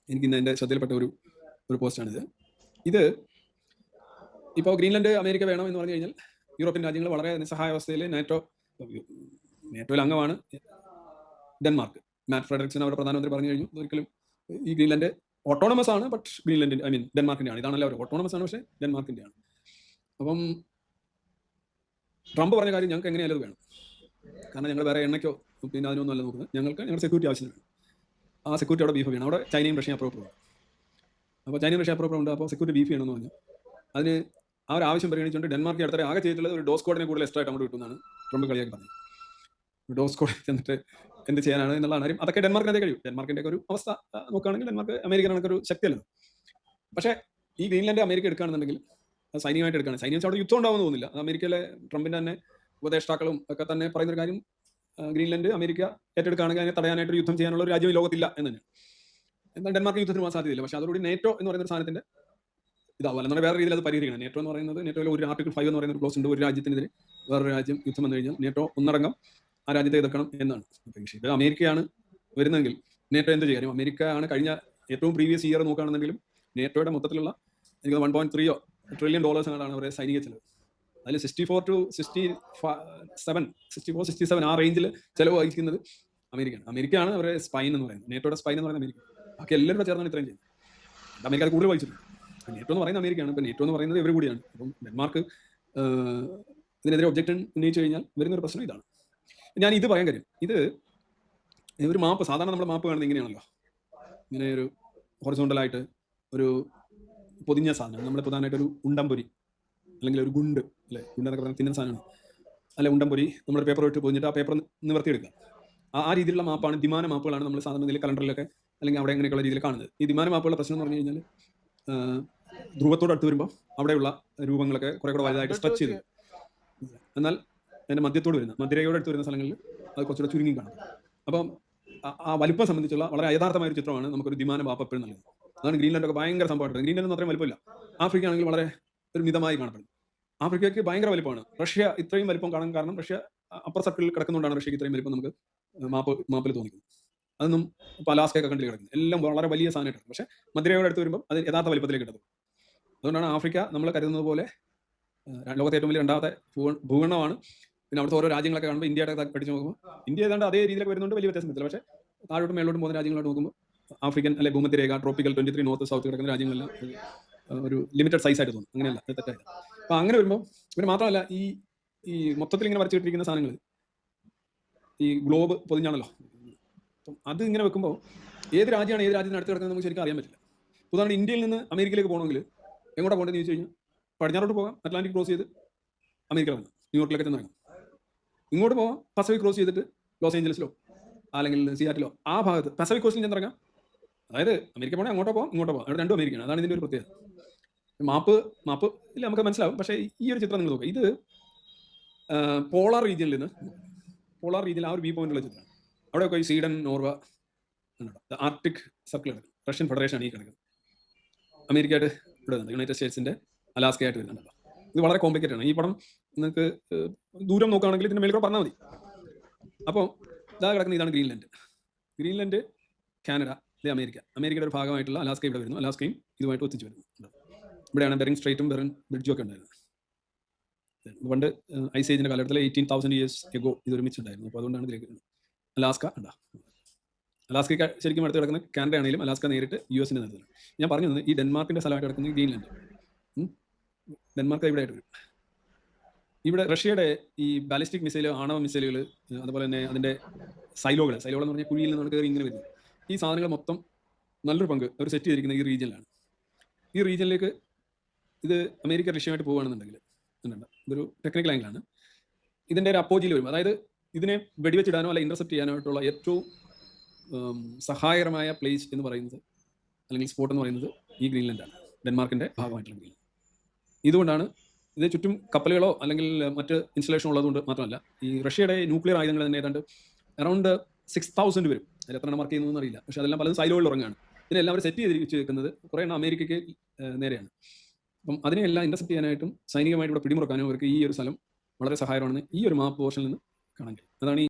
എനിക്ക് ഇന്ന് എൻ്റെ ശ്രദ്ധയിൽപ്പെട്ട ഒരു പോസ്റ്റാണിത്. ഇത് ഇപ്പോൾ ഗ്രീൻലൻഡ് അമേരിക്ക വേണം എന്ന് പറഞ്ഞു കഴിഞ്ഞാൽ യൂറോപ്യൻ രാജ്യങ്ങൾ വളരെ നിസ്സഹായാവസ്ഥയിൽ നേറ്റോയിൽ അംഗമാണ് ഡെൻമാർക്ക്. മാറ്റ് ഫ്രെഡറിക്സൺ അവരുടെ പ്രധാനമന്ത്രി പറഞ്ഞു കഴിഞ്ഞു, ഒരിക്കലും ഈ ഗ്രീൻലൻഡ് ഓട്ടോണമസ് ആണ്, ബട്ട് ഗ്രീൻലൻഡ് ഡെൻമാർക്കിൻ്റെ ആണ്. ഇതാണല്ലോ അവർ ഓട്ടോണമസ് ആണ്, പക്ഷേ ഡെൻമാർക്കിൻ്റെ ആണ്. അപ്പം ട്രംപ് പറഞ്ഞ കാര്യം ഞങ്ങൾക്ക് എങ്ങനെയാലും വേണം, കാരണം ഞങ്ങൾ വേറെ എണ്ണയ്ക്കോ പിന്നെ അതിനൊന്നും അല്ല നോക്കുന്നത്, ഞങ്ങളുടെ സെക്യൂരിറ്റി ആവശ്യമാണ്. ആ സെക്യൂരിറ്റി അവിടെ ബീഫ് ചെയ്യണം. അവിടെ ചൈനയും റഷ്യയും അപ്രോപ്പറുണ്ട്. അപ്പോൾ ചൈനയും റഷ്യ അപ്രോപ്പറുണ്ട്. അപ്പോൾ സെക്യൂരിറ്റി ബീഫ് ചെയ്യണമെന്ന് പറഞ്ഞു. അതിന് ആ ഒരു ആവശ്യം പരിഗണിച്ചുകൊണ്ട് ഡെൻമാർക്ക് അടുത്ത ആകെ ചെയ്തിട്ടുള്ളത് ഒരു ഡോസ് കോഡിനെ കൂടുതൽ എക്സ്ട്രാ ആയിട്ട് അങ്ങോട്ട് കിട്ടുന്നതാണ് ട്രംപ് കളിയാക്കി പറഞ്ഞത്. ഡോസ് കോഡ് ചെന്നിട്ട് എന്ത് ചെയ്യാനാണ് എന്നുള്ളതാണ് കാര്യം. അതൊക്കെ ഡെൻമാർക്കിന് അതേ കഴിയും. ഡെൻമാർക്കിൻ്റെ ഒരു അവസ്ഥ നോക്കുകയാണെങ്കിൽ ഡെൻമാർക്ക് അമേരിക്കൻ ഒരു ശക്തിയല്ല. പക്ഷേ ഈ ഗ്രീൻലാൻഡ് അമേരിക്ക എടുക്കുകയാണെന്നുണ്ടെങ്കിൽ അത് സൈനികമായിട്ട് എടുക്കുകയാണ്. സൈന്യം അവിടെ യുദ്ധം ഉണ്ടാവുമെന്ന് തോന്നുന്നില്ല. അത് അമേരിക്കയിലെ ട്രംപിൻ്റെ തന്നെ ഉപദേഷ്ടാക്കളും ഒക്കെ തന്നെ പറയുന്നൊരു കാര്യം, ഗ്രീൻലാൻഡ് അമേരിക്ക ഏറ്റെടുക്കുകയാണെങ്കിൽ അതിനെ തടയാനായിട്ട് യുദ്ധം ചെയ്യാനുള്ള ഒരു രാജ്യം ഈ ലോകത്തില്ല എന്ന് തന്നെ. എന്നാൽ ഡെൻമാർക്ക് യുദ്ധത്തിന് പോകാൻ സാധ്യതയില്ല. പക്ഷേ അതോടുകൂടി നേറ്റോ എന്ന് പറയുന്ന ഒരു സാധനത്തിന്റെ ഇതാവും, അല്ലെന്നാണ് വേറെ രീതിയിൽ അത് പരിഹരിക്കണം. നേറ്റോ എന്ന് പറയുന്നത്, നേറ്റോയിലെ ഒരു ആർട്ടിക്കിൾ 5 എന്ന് പറയുന്ന ഒരു ക്ലോസ് ഉണ്ട്. ഒരു രാജ്യത്തിനെതിരെ വേറൊരു രാജ്യം യുദ്ധം വന്നു കഴിഞ്ഞാൽ നേറ്റോ ഒന്നടങ്കം ആ രാജ്യത്തെ എതിർക്കണം എന്നാണ്. പക്ഷേ ഇത് അമേരിക്കയാണ് വരുന്നതെങ്കിൽ നേറ്റോ എന്ത് ചെയ്യാനും? അമേരിക്ക ആണ് കഴിഞ്ഞ ഏറ്റവും പ്രീവിയസ് ഇയർ നോക്കുകയാണെന്നുണ്ടെങ്കിലും നേറ്റോയുടെ മൊത്തത്തിലുള്ള എനിക്ക് $1.3 ട്രില്യൺ ആണ് അവരുടെ സൈനിക ചെലവ്. അതിൽ 64 to 67 ആ റേഞ്ചിൽ ചെലവ് വഹിക്കുന്നത് അമേരിക്കയാണ്. അമേരിക്കയാണ് അവരുടെ സ്പൈൻ എന്ന് പറയുന്നത്, നേറ്റോയുടെ സ്പൈൻ എന്ന് പറയുന്നത് അമേരിക്ക. ബാക്കി എല്ലാവരും ചേർന്നാണ് ഇത്രയും ചെയ്യുന്നത്. അമേരിക്ക അത് കൂടുതൽ വഹിച്ചിട്ടുണ്ട്. നേറ്റോ എന്ന് പറയുന്നത് അമേരിക്കയാണ്. ഇപ്പം നേറ്റോ എന്ന് പറയുന്നത് ഇവർ കൂടിയാണ്. അപ്പം ഡെൻമാർക്ക് ഇതിനെതിരെ ഒബ്ജക്ഷൻ ഉന്നയിച്ചു കഴിഞ്ഞാൽ വരുന്നൊരു പ്രശ്നം ഇതാണ്. ഞാൻ ഇത് പറയാൻ കാര്യം, ഇത് ഒരു മാപ്പ്, സാധാരണ നമ്മൾ മാപ്പ് കാണുന്നത് ഇങ്ങനെയാണല്ലോ, ഇങ്ങനെ ഒരു ഹൊറിസോണ്ടലായിട്ട് ഒരു പൊതിഞ്ഞ സാധനം. നമ്മൾ പ്രധാനമായിട്ട് ഒരു ഉണ്ടംപൊരി അല്ലെങ്കിൽ ഒരു ഗുണ്ട്, അല്ലെ, ഗുണ്ടെന്നൊക്കെ പറഞ്ഞാൽ തിന്നുന്ന സാധനമാണ്, അല്ലെ ഉണ്ടംപൊരി. നമ്മുടെ പേപ്പർ ഇട്ട് പൊതിഞ്ഞിട്ട് ആ പേപ്പർ നിവർത്തിയെടുക്കുക. ആ രീതിയിലുള്ള മാപ്പാണ്, ദ്വിമാന മാപ്പുകളാണ് നമ്മൾ സാധാരണ ഇതിൽ കലണ്ടറിലൊക്കെ അല്ലെങ്കിൽ അവിടെ എങ്ങനെയൊക്കെയുള്ള രീതിയിൽ കാണുന്നത്. ഈ ദ്വിമാന മാപ്പുകളുടെ പ്രശ്നം എന്ന് പറഞ്ഞു കഴിഞ്ഞാൽ ധ്രുവത്തോട് അടുത്ത് വരുമ്പോൾ അവിടെയുള്ള രൂപങ്ങളൊക്കെ കുറെ കൂടെ വലുതായിട്ട് സ്ട്രെച്ച് ചെയ്തു. എന്നാൽ അതിൻ്റെ മധ്യത്തോട് വരുന്ന, മധ്യരയോട് അടുത്ത് വരുന്ന സ്ഥലങ്ങളിൽ അത് കുറച്ചുകൂടെ ചുരുങ്ങി കാണും. അപ്പം ആ വലിപ്പം സംബന്ധിച്ചുള്ള വളരെ യഥാർത്ഥമായ ഒരു ചിത്രമാണ് നമുക്കൊരു ദ്വിമാന മാപ്പ് എപ്പോഴും നൽകുന്നത്. അതാണ് ഗ്രീൻലാൻഡൊക്കെ ഭയങ്കര സംഭവമായിട്ട്. ഗ്രീൻലാൻഡ് അത്രയും വലിപ്പമില്ല. ആഫ്രിക്ക ആണെങ്കിൽ വളരെ ഒരു മിതമായി കാണപ്പെടുന്നു. ആഫ്രിക്കയ്ക്ക് ഭയങ്കര വലിപ്പമാണ്. റഷ്യ ഇത്രയും വലിപ്പം കാണാൻ കാരണം റഷ്യ അപ്പർ സർക്കിളിൽ കിടക്കുന്നതുകൊണ്ടാണ് റഷ്യക്ക് ഇത്രയും വലിപ്പം നമുക്ക് മാപ്പിൽ തോന്നിക്കുന്നത്. അതൊന്നും ഇപ്പോൾ അലാസ്കയൊക്കെ കണ്ടിൽ കിടക്കുന്നത് എല്ലാം വളരെ വലിയ സാധനമായിട്ട്. പക്ഷേ മധ്യരയോട് അടുത്ത് വരുമ്പോൾ അത് യഥാർത്ഥ വലിപ്പത്തിലേക്ക് കിട്ടുന്നത്. അതുകൊണ്ടാണ് ആഫ്രിക്ക നമ്മൾ കരുതുന്നത് പോലെ ലോകത്തെ ഏറ്റവും വലിയ രണ്ടാമത്തെ ഭൂഖണ്ഡമാണ്. പിന്നെ അവിടുത്തെ ഓരോ രാജ്യങ്ങളൊക്കെ കാണുമ്പോൾ ഇന്ത്യയുടെ പഠിച്ച് നോക്കുമ്പോൾ ഇന്ത്യ ഏതാണ്ട് അതേ രീതിയിലൊക്കെ വരുന്നുണ്ട്, വലിയ വ്യത്യാസം പറ്റില്ല. പക്ഷേ താഴോട്ടും മേലോട്ടും പോകുന്ന രാജ്യങ്ങളോട്ട് നോക്കുമ്പോൾ ആഫ്രിക്കൻ അല്ലെ ഭൂമധ്യരേഖ, ട്രോപ്പിക്കൽ 23 നോർത്ത് സൗത്ത് കിടക്കുന്ന രാജ്യങ്ങളെല്ലാം ഒരു ലിമിറ്റഡ് സൈസ് ആയിട്ട് തോന്നും. അങ്ങനെയല്ല, തെറ്റായിട്ട്. അപ്പോൾ അങ്ങനെ വരുമ്പോൾ പിന്നെ മാത്രമല്ല ഈ മൊത്തത്തിൽ ഇങ്ങനെ വരച്ചിട്ടിരിക്കുന്ന സാധനങ്ങൾ ഈ ഗ്ലോബ് പൊതിഞ്ഞാണല്ലോ. അപ്പം അത് ഇങ്ങനെ വെക്കുമ്പോൾ ഏത് രാജ്യമാണ് ഏത് രാജ്യത്തിന് അടുത്ത് കിടക്കുന്നത് നമുക്ക് ശരിക്കും അറിയാൻ പറ്റില്ല. ഉദാഹരണം, ഇന്ത്യയിൽ നിന്ന് അമേരിക്കയിലേക്ക് പോകണമെങ്കിൽ എങ്ങോട്ടാണ് പോകേണ്ടതെന്ന് ചോദിച്ചു കഴിഞ്ഞാൽ പടിഞ്ഞാറോട്ട് പോകാം, അറ്റ്ലാന്റിക് ക്രോസ് ചെയ്ത് അമേരിക്ക വന്നു ന്യൂയോർക്കിലൊക്കെ ചെന്ന് ഇറങ്ങും. ഇങ്ങോട്ട് പോകാം, പസഫിക് ക്രോസ് ചെയ്തിട്ട് ലോസ് ഏഞ്ചൽസിലോ അല്ലെങ്കിൽ സിയാറ്റിലോ ആ ഭാഗത്ത് പസഫിക് കോസ്റ്റിൽ ചെന്നിറങ്ങാം. അതായത് അമേരിക്ക പോകണമെങ്കിൽ അങ്ങോട്ടോ പോകാം, ഇങ്ങോട്ടോ പോകാം, അവിടെ രണ്ടും അമേരിക്കയാണ്. അതാണ് ഇതിൻ്റെ ഒരു പ്രത്യേകത. മാപ്പ് ഇല്ല നമുക്ക് മനസ്സിലാവും. പക്ഷേ ഈ ഒരു ചിത്രം നിങ്ങൾ നോക്കുക, ഇത് പോളാർ റീജിയനിൽ നിന്ന് ആ ഒരു വ്യൂ പോയിന്റുള്ള ചിത്രമാണ്. അവിടെയൊക്കെ ഈ സ്വീഡൻ, നോർവ, ആർട്ടിക് സർക്കിൾ കിടക്കും. റഷ്യൻ ഫെഡറേഷൻ ആണ് ഈ കിടക്കുന്നത്. അമേരിക്കയായിട്ട് ഇവിടെ യുണൈറ്റഡ് സ്റ്റേറ്റ്സിന്റെ അലാസ്കയായിട്ട് വരുന്നുണ്ടല്ലോ. ഇത് വളരെ കോംപ്ലിക്കേറ്റഡ് ആണ്. ഈ പടം നിങ്ങൾക്ക് ദൂരം നോക്കുകയാണെങ്കിൽ ഇതിന്റെ മേലെ പറഞ്ഞാൽ മതി. അപ്പോൾ ഇതാ കിടക്കുന്ന ഇതാണ് ഗ്രീൻലാൻഡ്, കാനഡ, ഇത് അമേരിക്കയുടെ ഒരു ഭാഗമായിട്ടുള്ള അലാസ്ക ഇവിടെ വരുന്നു. അലാസ്കയും ഇതുമായിട്ട് ഒത്തിച്ചു വരുന്നു. ഇവിടെയാണ് ബെറിംഗ് സ്ട്രൈറ്റും ബെറിംഗ് ബ്രിഡ്ജും ഒക്കെ ഉണ്ടായിരുന്നത്. പണ്ട് ഐസ് ഏജിന്റെ കാലഘട്ടത്തിൽ 18,000 years എഗോ ഇത് ഒരുമിച്ചുണ്ടായിരുന്നു. അപ്പോൾ അതുകൊണ്ടാണ് ഇതിലേക്ക് അലാസ്ക അലാസ്ക ശരിക്കും അടുത്ത് കിടക്കുന്ന കാനഡ ആണെങ്കിലും അലാസ്ക നേരിട്ട് US-ന്റെ നേതൃത്വം. ഞാൻ പറഞ്ഞത് ഈ ഡെൻമാർക്കിന്റെ സ്ഥലമായിട്ട് കിടക്കുന്നത് ഗ്രീൻലാൻഡ്. ഡെൻമാർക്ക് ഇവിടെ ആയിട്ട് വരും. ഇവിടെ റഷ്യയുടെ ഈ ബാലിസ്റ്റിക് മിസൈൽ, ആണവ മിസൈലുകൾ, അതുപോലെ തന്നെ അതിൻ്റെ സൈലോകൾ എന്ന് പറഞ്ഞാൽ കുഴിയിൽ നിന്ന് കയറി ഇങ്ങനെ വരുന്നത്, ഈ സാധനങ്ങൾ മൊത്തം നല്ലൊരു പങ്ക് അവർ സെറ്റ് ചെയ്തിരിക്കുന്ന ഈ റീജിയനിലാണ്. ഈ റീജിയനിലേക്ക് ഇത് അമേരിക്ക റഷ്യയുമായിട്ട് പോകുകയാണെന്നുണ്ടെങ്കിൽ ഇതൊരു ടെക്നിക്കൽ ആംഗിളാണ്. ഇതിൻ്റെ ഒരു അപ്പോജിയിൽ വരും. അതായത് ഇതിനെ വെടിവെച്ചിടാനോ അല്ല ഇന്റർസെപ്റ്റ് ചെയ്യാനായിട്ടുള്ള ഏറ്റവും സഹായകരമായ പ്ലേസ് എന്ന് പറയുന്നത് അല്ലെങ്കിൽ സ്പോട്ട് എന്ന് പറയുന്നത് ഈ ഗ്രീൻലാൻഡാണ്, ഡെൻമാർക്കിൻ്റെ ഭാഗമായിട്ടുള്ള ഗ്രീൻലാൻഡ്. ഇതുകൊണ്ടാണ് ഇത് ചുറ്റും കപ്പലുകളോ അല്ലെങ്കിൽ മറ്റ് ഇൻസ്റ്റലേഷനോ ഉള്ളതുകൊണ്ട് മാത്രമല്ല, ഈ റഷ്യയുടെ ന്യൂക്ലിയർ ആയുധങ്ങൾ തന്നെ ഏതാണ്ട് അറൗണ്ട് 6,000 വരും. അതിൽ എത്ര മാർക്ക് ചെയ്യുന്നതെന്ന് അറിയില്ല. പക്ഷേ അതെല്ലാം പലതും സൈലോകളിൽ ഉറങ്ങുകയാണ്. ഇതിനെല്ലാം അവർ സെറ്റ് ചെയ്ത് വെക്കുന്നത് കുറേ എണ്ണം അമേരിക്കയ്ക്ക് നേരെയാണ്. അപ്പം അതിനെല്ലാം ഇന്റർസെപ്റ്റ് ചെയ്യാനായിട്ടും സൈനികമായിട്ട് ഇവിടെ പിടിമുറക്കാനും അവർക്ക് ഈ ഒരു സ്ഥലം വളരെ സഹായകരമാണെന്ന് ഈ ഒരു മാപ്പ് പോർഷനിൽ നിന്ന് കാണാൻ കഴിയും. അതാണ്